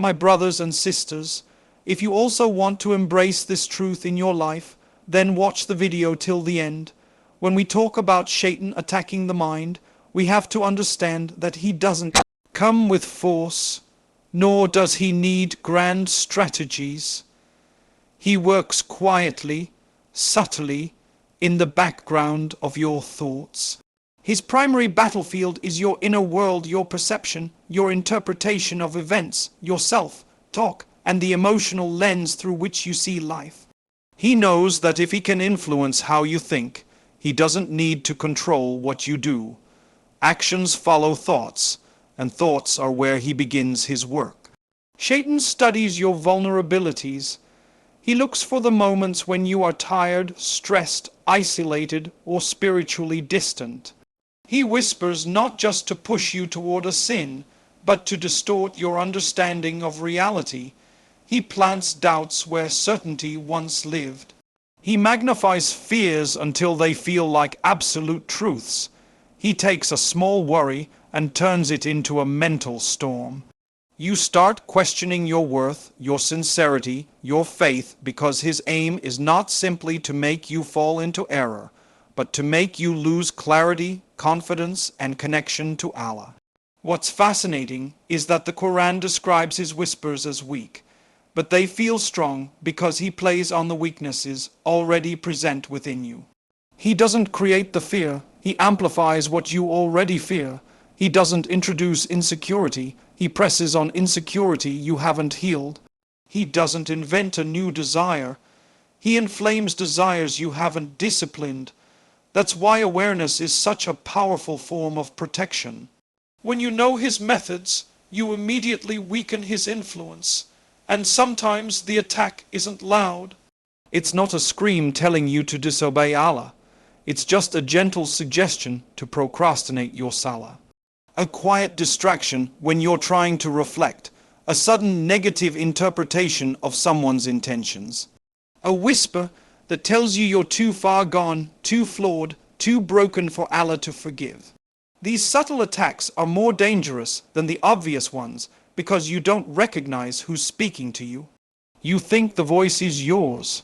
My brothers and sisters, if you also want to embrace this truth in your life, then watch the video till the end. When we talk about Shaytan attacking the mind, we have to understand that he doesn't come with force, nor does he need grand strategies. He works quietly, subtly, in the background of your thoughts. His primary battlefield is your inner world, your perception, your interpretation of events, your self-talk, and the emotional lens through which you see life. He knows that if he can influence how you think, he doesn't need to control what you do. Actions follow thoughts, and thoughts are where he begins his work. Shaytan studies your vulnerabilities. He looks for the moments when you are tired, stressed, isolated, or spiritually distant. He whispers not just to push you toward a sin, but to distort your understanding of reality. He plants doubts where certainty once lived. He magnifies fears until they feel like absolute truths. He takes a small worry and turns it into a mental storm. You start questioning your worth, your sincerity, your faith, because his aim is not simply to make you fall into error, but to make you lose clarity, confidence, and connection to Allah. What's fascinating is that the Quran describes his whispers as weak, but they feel strong because he plays on the weaknesses already present within you. He doesn't create the fear, he amplifies what you already fear. He doesn't introduce insecurity, he presses on insecurity you haven't healed. He doesn't invent a new desire, he inflames desires you haven't disciplined. That's why awareness is such a powerful form of protection. When you know his methods, you immediately weaken his influence. And sometimes the attack isn't loud. It's not a scream telling you to disobey Allah. It's just a gentle suggestion to procrastinate your salah. A quiet distraction when you're trying to reflect. A sudden negative interpretation of someone's intentions. A whisper that tells you you're too far gone, too flawed, too broken for Allah to forgive. These subtle attacks are more dangerous than the obvious ones because you don't recognize who's speaking to you. You think the voice is yours.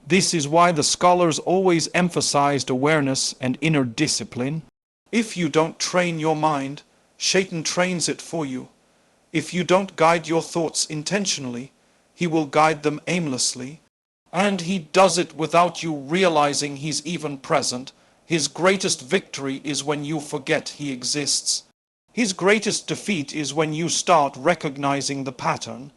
This is why the scholars always emphasized awareness and inner discipline. If you don't train your mind, Shaytan trains it for you. If you don't guide your thoughts intentionally, he will guide them aimlessly. And he does it without you realizing he's even present. His greatest victory is when you forget he exists. His greatest defeat is when you start recognizing the pattern,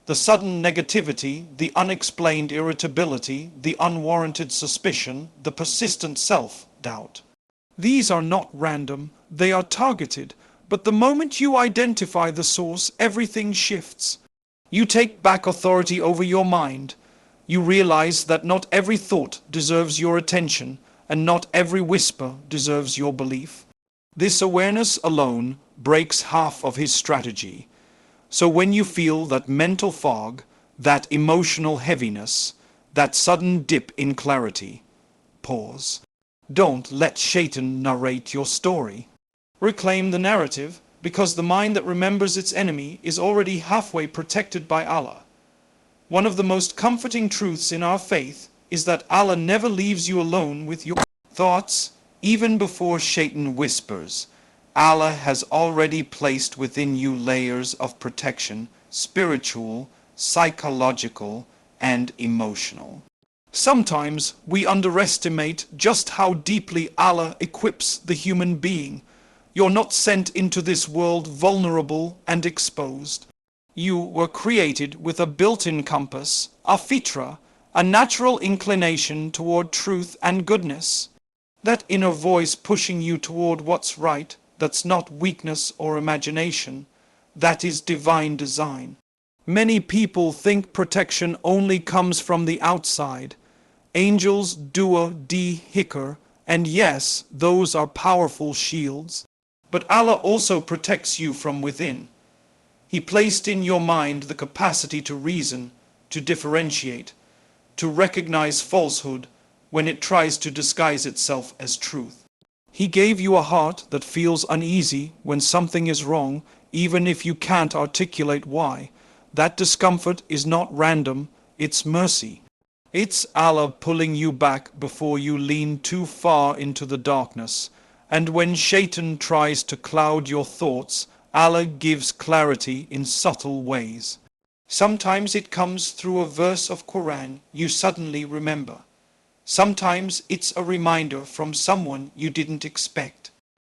the sudden negativity, the unexplained irritability, the unwarranted suspicion, the persistent self-doubt. These are not random, they are targeted, but the moment you identify the source, everything shifts. You take back authority over your mind. You realize that not every thought deserves your attention, and not every whisper deserves your belief. This awareness alone breaks half of his strategy. So when you feel that mental fog, that emotional heaviness, that sudden dip in clarity, pause. Don't let Shaytan narrate your story. Reclaim the narrative, because the mind that remembers its enemy is already halfway protected by Allah. One of the most comforting truths in our faith is that Allah never leaves you alone with your thoughts. Even before Shaytan whispers, Allah has already placed within you layers of protection, spiritual, psychological, and emotional. Sometimes we underestimate just how deeply Allah equips the human being. You're not sent into this world vulnerable and exposed. You were created with a built-in compass, a fitra, a natural inclination toward truth and goodness. That inner voice pushing you toward what's right, that's not weakness or imagination. That is divine design. Many people think protection only comes from the outside. Angels, dua, di, hikr, and yes, those are powerful shields. But Allah also protects you from within. He placed in your mind the capacity to reason, to differentiate, to recognize falsehood when it tries to disguise itself as truth. He gave you a heart that feels uneasy when something is wrong, even if you can't articulate why. That discomfort is not random, it's mercy. It's Allah pulling you back before you lean too far into the darkness. And when Shaytan tries to cloud your thoughts, Allah gives clarity in subtle ways. Sometimes it comes through a verse of Quran you suddenly remember. Sometimes it's a reminder from someone you didn't expect.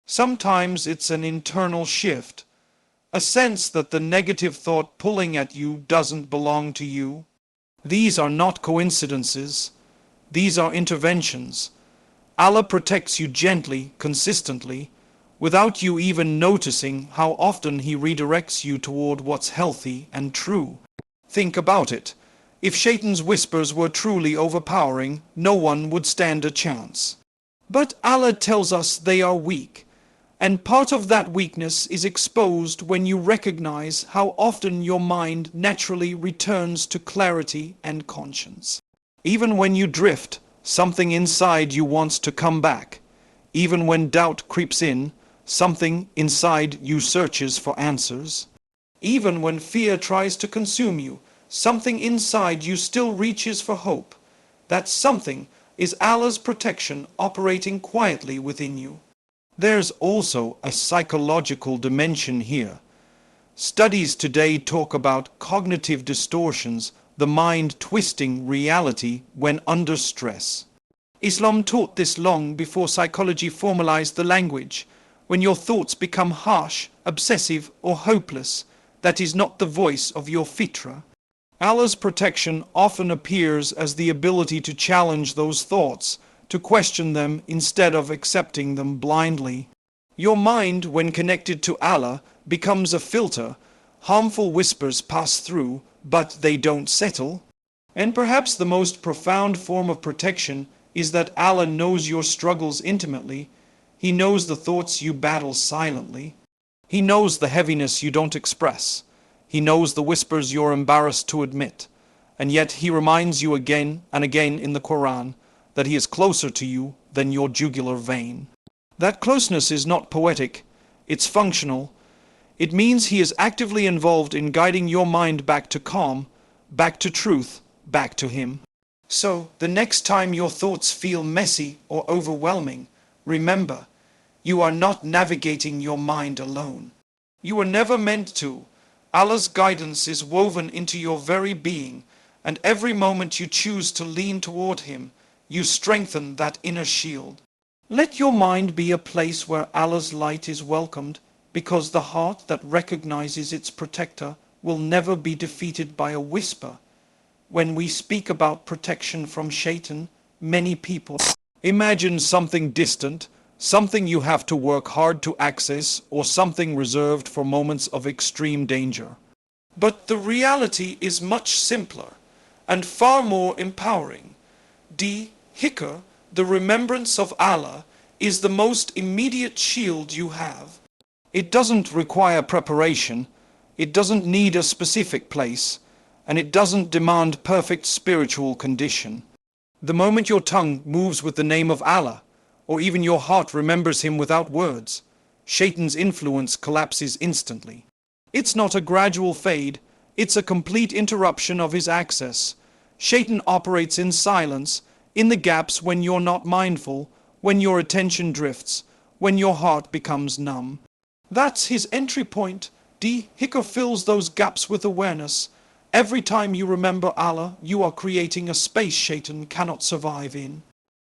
Sometimes it's an internal shift, a sense that the negative thought pulling at you doesn't belong to you. These are not coincidences. These are interventions. Allah protects you gently, consistently, without you even noticing how often He redirects you toward what's healthy and true. Think about it. If Shaitan's whispers were truly overpowering, no one would stand a chance. But Allah tells us they are weak, and part of that weakness is exposed when you recognize how often your mind naturally returns to clarity and conscience. Even when you drift, something inside you wants to come back. Even when doubt creeps in, something inside you searches for answers. Even when fear tries to consume you, something inside you still reaches for hope. That something is Allah's protection operating quietly within you. There's also a psychological dimension here. Studies today talk about cognitive distortions, the mind twisting reality when under stress. Islam taught this long before psychology formalized the language. When your thoughts become harsh, obsessive, or hopeless, that is not the voice of your fitra. Allah's protection often appears as the ability to challenge those thoughts, to question them instead of accepting them blindly. Your mind, when connected to Allah, becomes a filter. Harmful whispers pass through, but they don't settle. And perhaps the most profound form of protection is that Allah knows your struggles intimately. He knows the thoughts you battle silently. He knows the heaviness you don't express. He knows the whispers you're embarrassed to admit. And yet He reminds you again and again in the Quran that He is closer to you than your jugular vein. That closeness is not poetic, it's functional. It means He is actively involved in guiding your mind back to calm, back to truth, back to Him. So, the next time your thoughts feel messy or overwhelming, remember, you are not navigating your mind alone. You were never meant to. Allah's guidance is woven into your very being, and every moment you choose to lean toward Him, you strengthen that inner shield. Let your mind be a place where Allah's light is welcomed, because the heart that recognizes its protector will never be defeated by a whisper. When we speak about protection from Shaytan, many people imagine something distant, something you have to work hard to access, or something reserved for moments of extreme danger. But the reality is much simpler and far more empowering. Hikr, the remembrance of Allah, is the most immediate shield you have. It doesn't require preparation, it doesn't need a specific place, and it doesn't demand perfect spiritual condition. The moment your tongue moves with the name of Allah, or even your heart remembers Him without words, Shaitan's influence collapses instantly. It's not a gradual fade, it's a complete interruption of his access. Shaitan operates in silence, in the gaps when you're not mindful, when your attention drifts, when your heart becomes numb. That's his entry point. Hikr fills those gaps with awareness. Every time you remember Allah, you are creating a space Shaitan cannot survive in.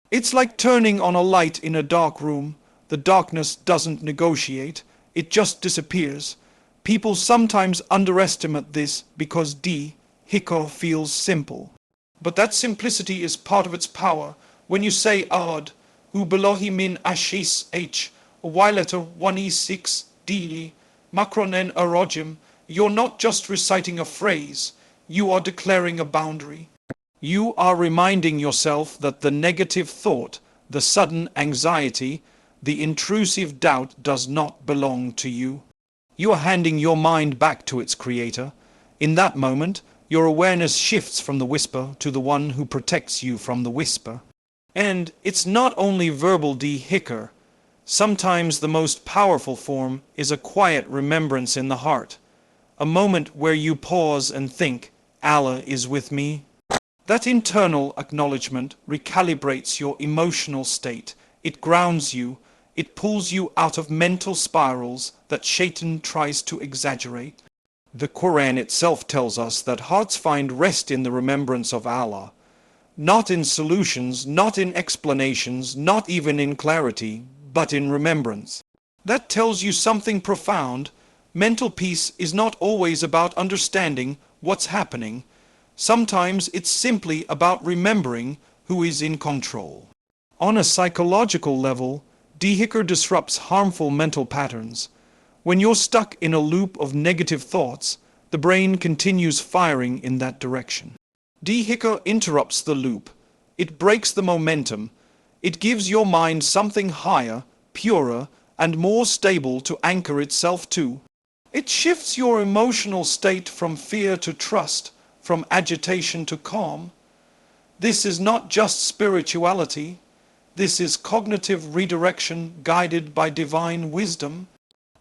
It's like turning on a light in a dark room. The darkness doesn't negotiate, it just disappears. People sometimes underestimate this because Hikr feels simple. But that simplicity is part of its power. When you say Ad, Hu Belohi min Ashis H, a Y letter 1E6 D, Makronen Arojim, you're not just reciting a phrase, you are declaring a boundary. You are reminding yourself that the negative thought, the sudden anxiety, the intrusive doubt does not belong to you. You are handing your mind back to its creator. In that moment, your awareness shifts from the whisper to the one who protects you from the whisper. And it's not only verbal Hikr. Sometimes the most powerful form is a quiet remembrance in the heart. a moment where you pause and think, Allah is with me. That internal acknowledgement recalibrates your emotional state. It grounds you. It pulls you out of mental spirals that Shaytan tries to exaggerate. The Quran itself tells us that hearts find rest in the remembrance of Allah, not in solutions, not in explanations, not even in clarity, but in remembrance. That tells you something profound. Mental peace is not always about understanding what's happening. Sometimes it's simply about remembering who is in control. On a psychological level, dhikr disrupts harmful mental patterns. When you're stuck in a loop of negative thoughts, the brain continues firing in that direction. Dhikr interrupts the loop. It breaks the momentum. It gives your mind something higher, purer, and more stable to anchor itself to. It shifts your emotional state from fear to trust, from agitation to calm. This is not just spirituality. This is cognitive redirection guided by divine wisdom.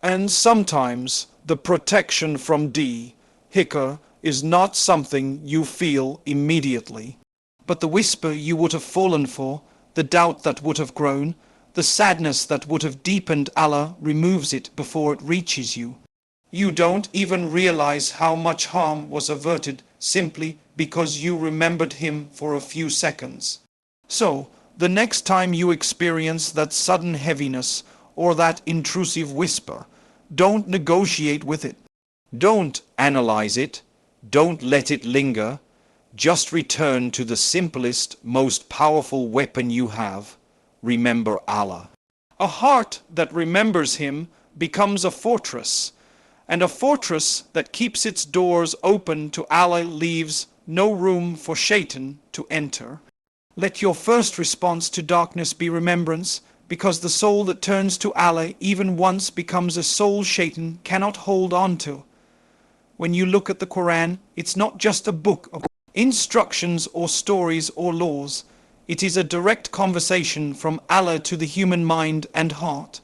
And sometimes the protection from dhikr is not something you feel immediately, but the whisper you would have fallen for, the doubt that would have grown, the sadness that would have deepened. Allah removes it before it reaches you. You don't even realize how much harm was averted simply because you remembered Him for a few seconds. So, the next time you experience that sudden heaviness or that intrusive whisper, don't negotiate with it. Don't analyze it. Don't let it linger. Just return to the simplest, most powerful weapon you have. Remember Allah. A heart that remembers Him becomes a fortress, and a fortress that keeps its doors open to Allah leaves no room for Shaytan to enter. Let your first response to darkness be remembrance, because the soul that turns to Allah even once becomes a soul Shaytan cannot hold on to. When you look at the Quran, it's not just a book of instructions or stories or laws. It is a direct conversation from Allah to the human mind and heart.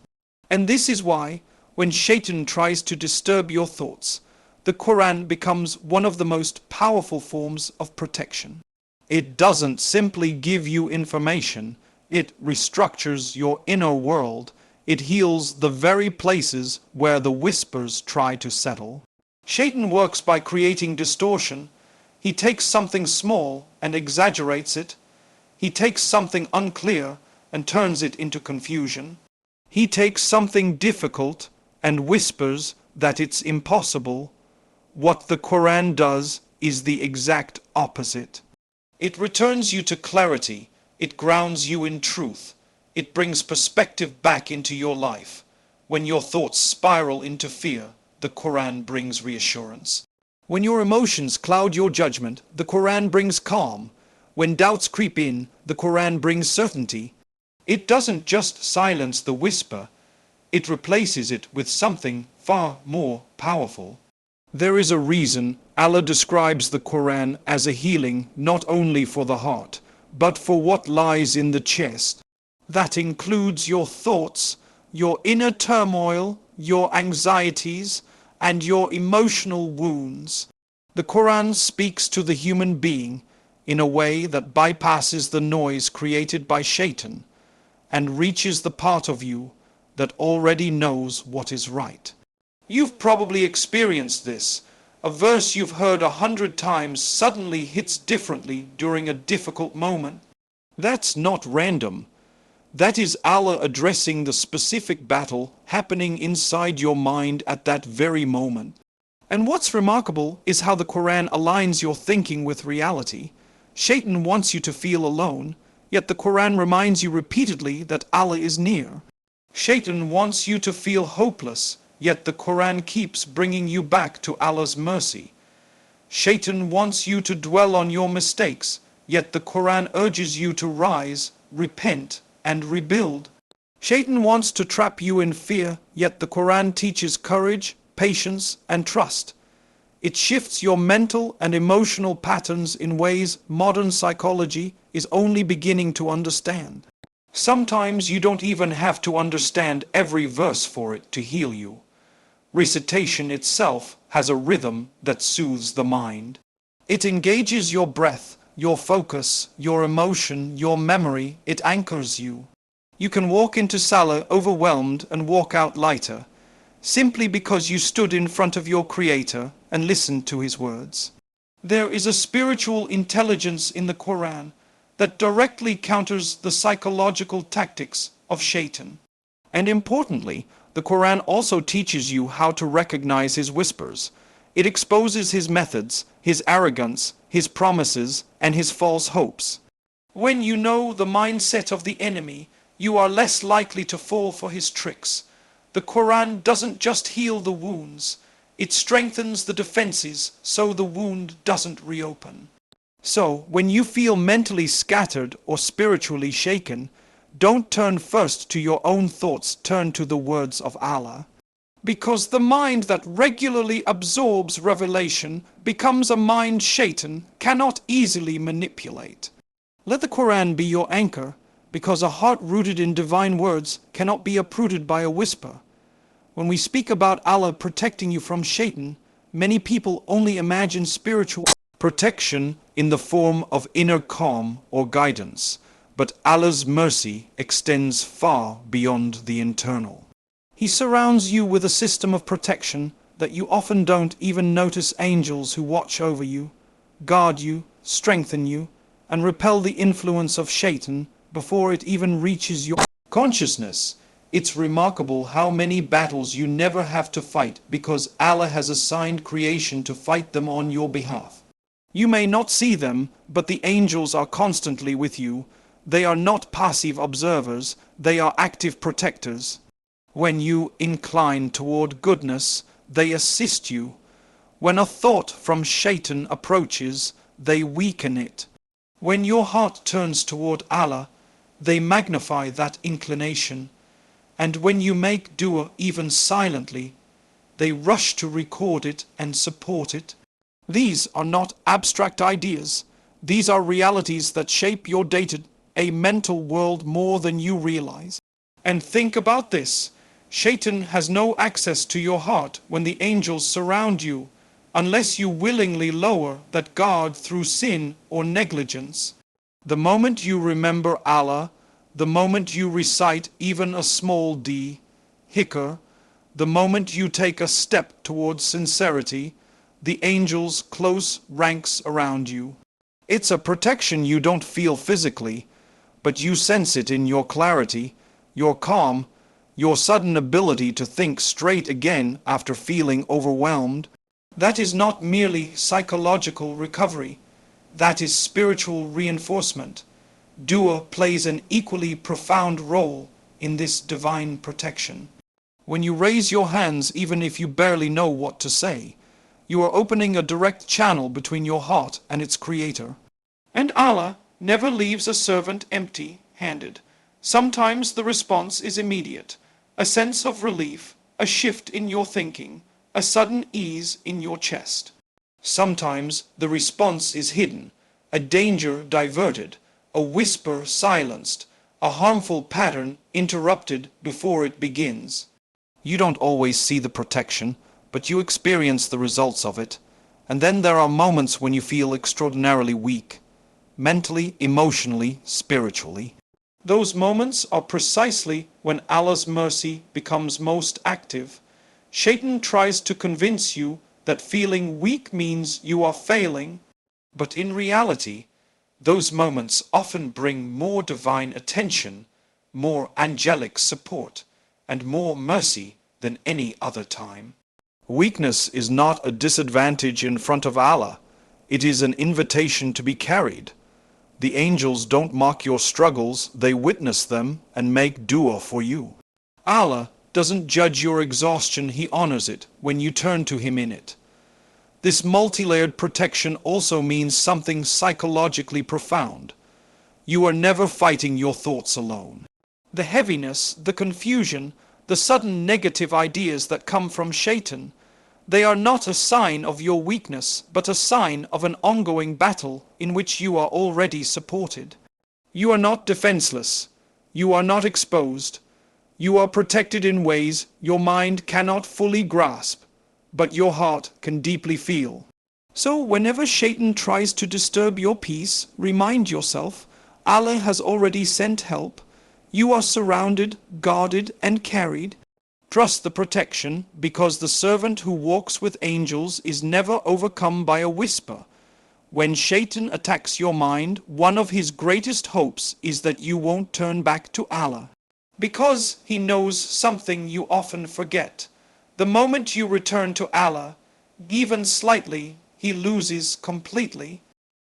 And this is why, when Shaytan tries to disturb your thoughts, the Quran becomes one of the most powerful forms of protection. It doesn't simply give you information. It restructures your inner world. It heals the very places where the whispers try to settle. Shaytan works by creating distortion. He takes something small and exaggerates it. He takes something unclear and turns it into confusion. He takes something difficult and whispers that it's impossible. What the Quran does is the exact opposite. It returns you to clarity. It grounds you in truth. It brings perspective back into your life. When your thoughts spiral into fear, the Quran brings reassurance. When your emotions cloud your judgment, the Quran brings calm. When doubts creep in, the Quran brings certainty. It doesn't just silence the whisper, it replaces it with something far more powerful. There is a reason Allah describes the Quran as a healing not only for the heart, but for what lies in the chest. That includes your thoughts, your inner turmoil, your anxieties, and your emotional wounds. The Quran speaks to the human being in a way that bypasses the noise created by Shaytan and reaches the part of you that already knows what is right. You've probably experienced this. A verse you've heard 100 times suddenly hits differently during a difficult moment. That's not random. That is Allah addressing the specific battle happening inside your mind at that very moment. And what's remarkable is how the Quran aligns your thinking with reality. Shaytan wants you to feel alone, yet the Quran reminds you repeatedly that Allah is near. Shaytan wants you to feel hopeless, yet the Quran keeps bringing you back to Allah's mercy. Shaytan wants you to dwell on your mistakes, yet the Quran urges you to rise, repent, and rebuild. Shaytan wants to trap you in fear, yet the Quran teaches courage, patience, and trust. It shifts your mental and emotional patterns in ways modern psychology is only beginning to understand. Sometimes you don't even have to understand every verse for it to heal you. Recitation itself has a rhythm that soothes the mind. It engages your breath, your focus, your emotion, your memory. It anchors you. You can walk into Salah overwhelmed and walk out lighter, simply because you stood in front of your Creator and listened to His words. There is a spiritual intelligence in the Quran that directly counters the psychological tactics of Shaytan. And importantly, the Quran also teaches you how to recognize his whispers. It exposes his methods, his arrogance, his promises, and his false hopes. When you know the mindset of the enemy, you are less likely to fall for his tricks. The Quran doesn't just heal the wounds, it strengthens the defenses so the wound doesn't reopen. So, when you feel mentally scattered or spiritually shaken, don't turn first to your own thoughts, turn to the words of Allah. Because the mind that regularly absorbs revelation becomes a mind Shaytan cannot easily manipulate. Let the Quran be your anchor, because a heart rooted in divine words cannot be uprooted by a whisper. When we speak about Allah protecting you from Shaytan, many people only imagine spiritual protection in the form of inner calm or guidance, but Allah's mercy extends far beyond the internal. He surrounds you with a system of protection that you often don't even notice. Angels who watch over you, guard you, strengthen you, and repel the influence of Shaytan before it even reaches your consciousness. It's remarkable how many battles you never have to fight because Allah has assigned creation to fight them on your behalf. You may not see them, but the angels are constantly with you. They are not passive observers, they are active protectors. When you incline toward goodness, they assist you. When a thought from Shaytan approaches, they weaken it. When your heart turns toward Allah, they magnify that inclination. And when you make dua even silently, they rush to record it and support it. These are not abstract ideas. These are realities that shape your day-to-day mental world more than you realize. And think about this. Shaytan has no access to your heart when the angels surround you, unless you willingly lower that guard through sin or negligence. The moment you remember Allah, the moment you recite even a small dhikr, the moment you take a step towards sincerity, the angels close ranks around you. It's a protection you don't feel physically, but you sense it in your clarity, your calm, your sudden ability to think straight again after feeling overwhelmed. That is not merely psychological recovery, that is spiritual reinforcement. Dua plays an equally profound role in this divine protection. When you raise your hands, even if you barely know what to say, you are opening a direct channel between your heart and its Creator. And Allah never leaves a servant empty-handed. Sometimes the response is immediate, a sense of relief, a shift in your thinking, a sudden ease in your chest. Sometimes the response is hidden, a danger diverted, a whisper silenced, a harmful pattern interrupted before it begins. You don't always see the protection, but you experience the results of it. And then there are moments when you feel extraordinarily weak, mentally, emotionally, spiritually. Those moments are precisely when Allah's mercy becomes most active. Shaytan tries to convince you that feeling weak means you are failing, but in reality, those moments often bring more divine attention, more angelic support, and more mercy than any other time. Weakness is not a disadvantage in front of Allah. It is an invitation to be carried. The angels don't mock your struggles, they witness them and make dua for you. Allah doesn't judge your exhaustion, He honors it when you turn to Him in it. This multi-layered protection also means something psychologically profound. You are never fighting your thoughts alone. The heaviness, the confusion, the sudden negative ideas that come from Shaytan, they are not a sign of your weakness, but a sign of an ongoing battle in which you are already supported. You are not defenseless. You are not exposed. You are protected in ways your mind cannot fully grasp. but your heart can deeply feel. So whenever Shaytan tries to disturb your peace, remind yourself, Allah has already sent help. You are surrounded, guarded, and carried. Trust the protection, because the servant who walks with angels is never overcome by a whisper. When Shaytan attacks your mind, one of his greatest hopes is that you won't turn back to Allah. Because he knows something you often forget. The moment you return to Allah, even slightly, he loses completely.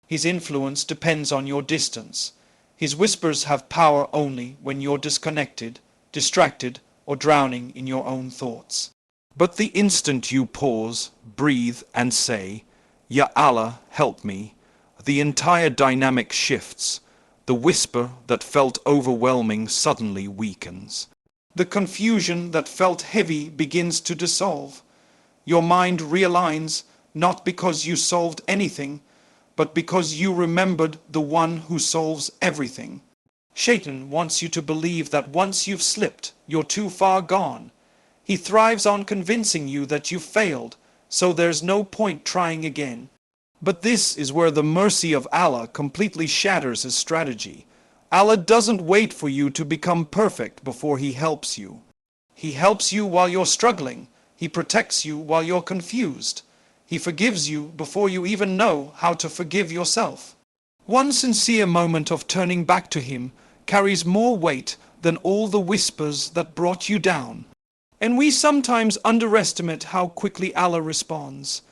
His influence depends on your distance. His whispers have power only when you're disconnected, distracted, or drowning in your own thoughts. But the instant you pause, breathe, and say, Ya Allah, help me, the entire dynamic shifts. The whisper that felt overwhelming suddenly weakens. The confusion that felt heavy begins to dissolve. Your mind realigns, not because you solved anything, but because you remembered the one who solves everything. Shaytan wants you to believe that once you've slipped, you're too far gone. He thrives on convincing you that you failed, so there's no point trying again. But this is where the mercy of Allah completely shatters his strategy. Allah doesn't wait for you to become perfect before he helps you. He helps you while you're struggling. He protects you while you're confused. He forgives you before you even know how to forgive yourself. One sincere moment of turning back to him carries more weight than all the whispers that brought you down. And we sometimes underestimate how quickly Allah responds.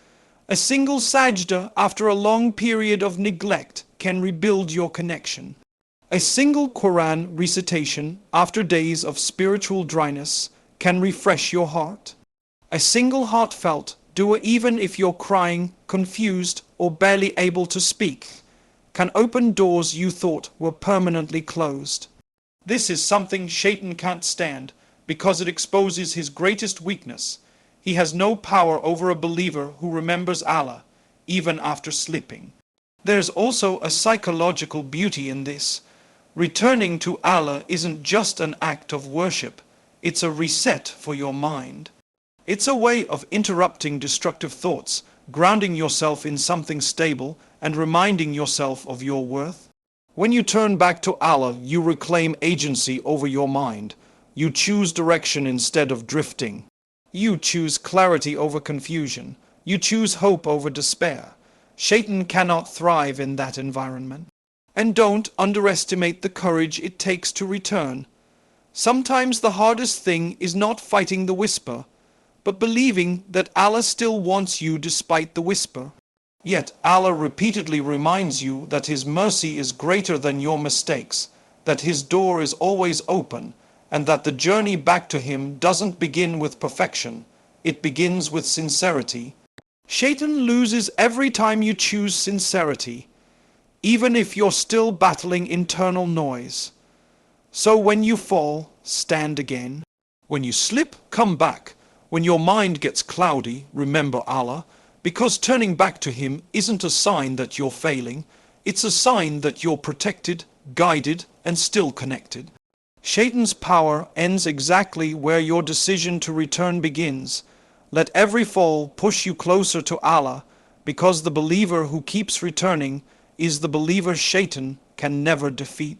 A single sajda after a long period of neglect can rebuild your connection. A single Quran recitation after days of spiritual dryness can refresh your heart. A single heartfelt dua, even if you're crying, confused, or barely able to speak, can open doors you thought were permanently closed. This is something Shaytan can't stand because it exposes his greatest weakness. He has no power over a believer who remembers Allah, even after slipping. There's also a psychological beauty in this. Returning to Allah isn't just an act of worship, it's a reset for your mind. It's a way of interrupting destructive thoughts, grounding yourself in something stable, and reminding yourself of your worth. When you turn back to Allah, you reclaim agency over your mind. You choose direction instead of drifting. You choose clarity over confusion. You choose hope over despair. Shaytan cannot thrive in that environment. And don't underestimate the courage it takes to return. Sometimes the hardest thing is not fighting the whisper, but believing that Allah still wants you despite the whisper. Yet Allah repeatedly reminds you that His mercy is greater than your mistakes, that His door is always open, and that the journey back to Him doesn't begin with perfection, it begins with sincerity. Shaytan loses every time you choose sincerity, even if you're still battling internal noise. So when you fall, stand again. When you slip, come back. When your mind gets cloudy, remember Allah, because turning back to Him isn't a sign that you're failing, it's a sign that you're protected, guided, and still connected. Shaytan's power ends exactly where your decision to return begins. Let every fall push you closer to Allah, because the believer who keeps returning is the believer Shaytan can never defeat.